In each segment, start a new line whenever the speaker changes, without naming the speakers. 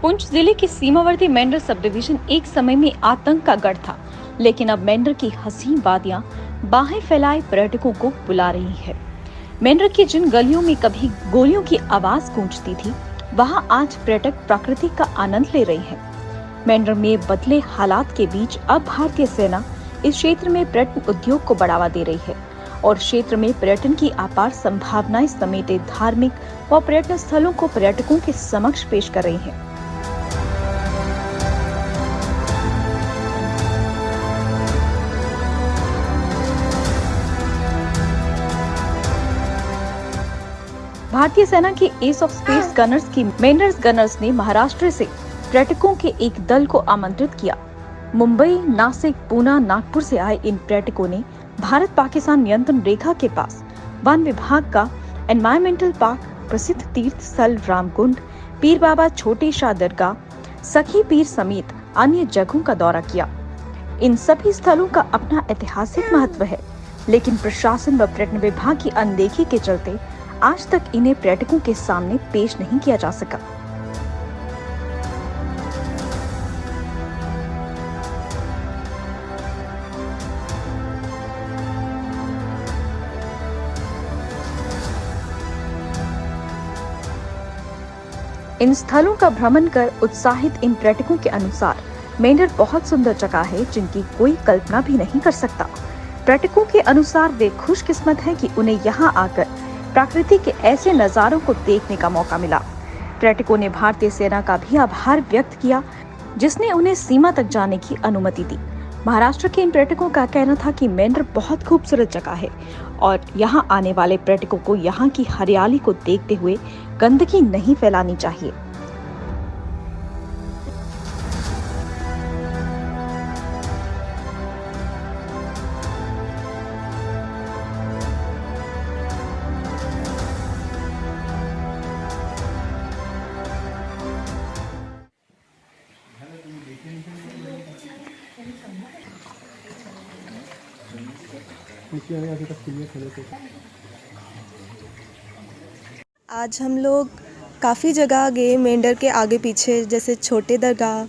पुंछ जिले के सीमावर्ती मेंढर सब डिवीजन एक समय में आतंक का गढ़ था, लेकिन अब मेंढर की हसीन वादियां बाहें फैलाए पर्यटकों को बुला रही है। मेंढर की जिन गलियों में कभी गोलियों की आवाज गूंजती थी, वहां आज पर्यटक प्रकृति का आनंद ले रहे हैं। मेंढर में बदले हालात के बीच अब भारतीय सेना इस क्षेत्र में पर्यटन उद्योग को बढ़ावा दे रही है और क्षेत्र में पर्यटन की अपार संभावनाएं समेटे धार्मिक व पर्यटन स्थलों को पर्यटकों के समक्ष पेश कर रही है। भारतीय सेना के एस ऑफ स्पेस गनर्स की मेंढर गनर्स ने महाराष्ट्र से पर्यटकों के एक दल को आमंत्रित किया। मुंबई, नासिक, पूना, नागपुर से आए इन पर्यटकों ने भारत पाकिस्तान नियंत्रण रेखा के पास वन विभाग का एनवायरमेंटल पार्क, प्रसिद्ध तीर्थ स्थल रामकुंड, पीर बाबा छोटे शाह दरगाह, सखी पीर समेत अन्य जगहों का दौरा किया। इन सभी स्थलों का अपना ऐतिहासिक महत्व है, लेकिन प्रशासन व पर्यटन विभाग की अनदेखी के चलते आज तक इन्हें पर्यटकों के सामने पेश नहीं किया जा सका। इन स्थलों का भ्रमण कर उत्साहित इन पर्यटकों के अनुसार मेंढर बहुत सुंदर जगह है, जिनकी कोई कल्पना भी नहीं कर सकता। पर्यटकों के अनुसार वे खुशकिस्मत हैं कि उन्हें यहाँ आकर प्रकृति के ऐसे नजारों को देखने का मौका मिला। पर्यटकों ने भारतीय सेना का भी आभार व्यक्त किया, जिसने उन्हें सीमा तक जाने की अनुमति दी। महाराष्ट्र के इन पर्यटकों का कहना था कि मेंढर बहुत खूबसूरत जगह है और यहाँ आने वाले पर्यटकों को यहाँ की हरियाली को देखते हुए गंदगी नहीं फैलानी चाहिए।
आज हम लोग काफ़ी जगह गए मेंढर के आगे पीछे, जैसे छोटे दरगाह,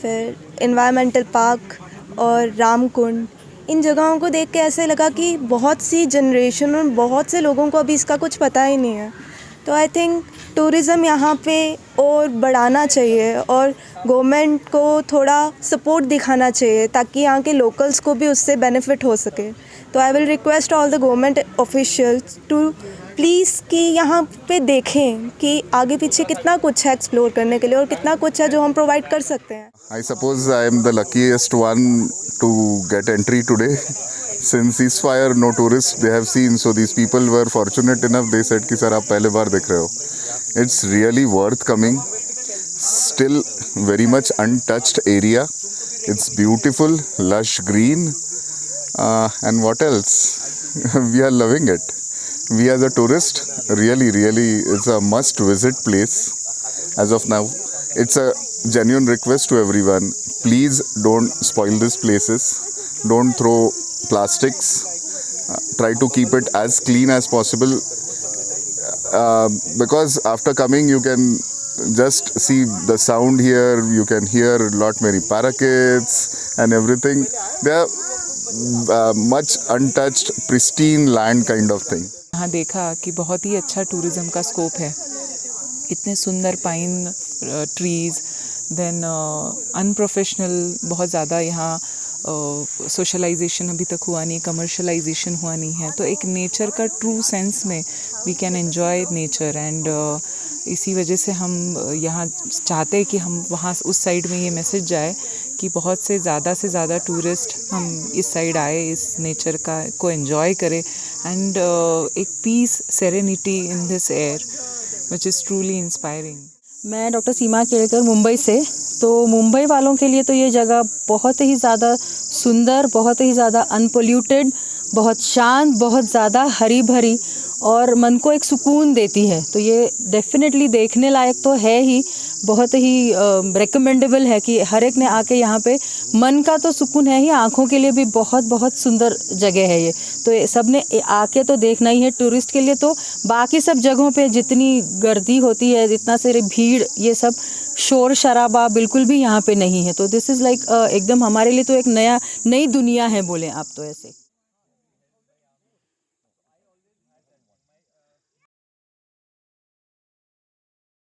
फिर एनवायरमेंटल पार्क और रामकुंड। इन जगहों को देख के ऐसे लगा कि बहुत सी जनरेशन और बहुत से लोगों को अभी इसका कुछ पता ही नहीं है। तो आई थिंक टूरिज़्म यहाँ पे और बढ़ाना चाहिए और गवर्नमेंट को थोड़ा सपोर्ट दिखाना चाहिए ताकि यहाँ के लोकल्स को भी उससे बेनिफिट हो सके। तो I will request all the government officials to please कि यहाँ पे देखें कि आगे पीछे कितना कुछ है एक्सप्लोर करने के लिए और कितना कुछ है जो हम प्रोवाइड कर सकते हैं।
I suppose I am the luckiest one to get entry today. Since ceasefire, no tourists they have seen, so these people were fortunate enough. They said कि सर आप पहले बार देख रहे हो. It's really worth coming. Still very much untouched area. It's beautiful, lush green, and what else? We are loving it. We as a tourist, really, it's a must visit place as of now. It's a genuine request to everyone. Please don't spoil these places. Don't throw plastics. Try to keep it as clean as possible. Because after coming, you can just see the sound here. You can hear a lot many parakeets and everything. They are much untouched, pristine land kind of thing.
यहाँ देखा कि बहुत ही अच्छा tourism का scope है। इतने सुंदर pine trees, then unprofessional बहुत ज़्यादा यहाँ सोशलाइजेशन अभी तक हुआ नहीं, कमर्शलाइजेशन हुआ नहीं है। तो एक नेचर का ट्रू सेंस में we can enjoy nature and इसी वजह से हम यहाँ चाहते हैं कि हम वहाँ उस साइड में ये मैसेज जाए कि बहुत से ज़्यादा टूरिस्ट हम इस साइड आए, इस नेचर का को एन्जॉय करें एंड एक peace serenity in this air which is truly inspiring.
मैं डॉक्टर सीमा केड़कर मुंबई से। तो मुंबई वालों के लिए तो ये जगह बहुत ही ज़्यादा सुंदर, बहुत ही ज़्यादा अनपोल्यूटेड, बहुत शांत, बहुत ज़्यादा हरी भरी और मन को एक सुकून देती है। तो ये डेफिनेटली देखने लायक तो है ही, बहुत ही रिकमेंडेबल है कि हर एक ने आके यहाँ पे मन का तो सुकून है ही, आँखों के लिए भी बहुत बहुत सुंदर जगह है ये। तो ये सब ने आके तो देखना ही है टूरिस्ट के लिए। तो बाकी सब जगहों पे जितनी गर्दी होती है, जितना सारी भीड़, ये सब शोर शराबा बिल्कुल भी यहाँ पे नहीं है। तो दिस इज़ लाइक एकदम हमारे लिए तो एक नई दुनिया है बोले आप तो ऐसे।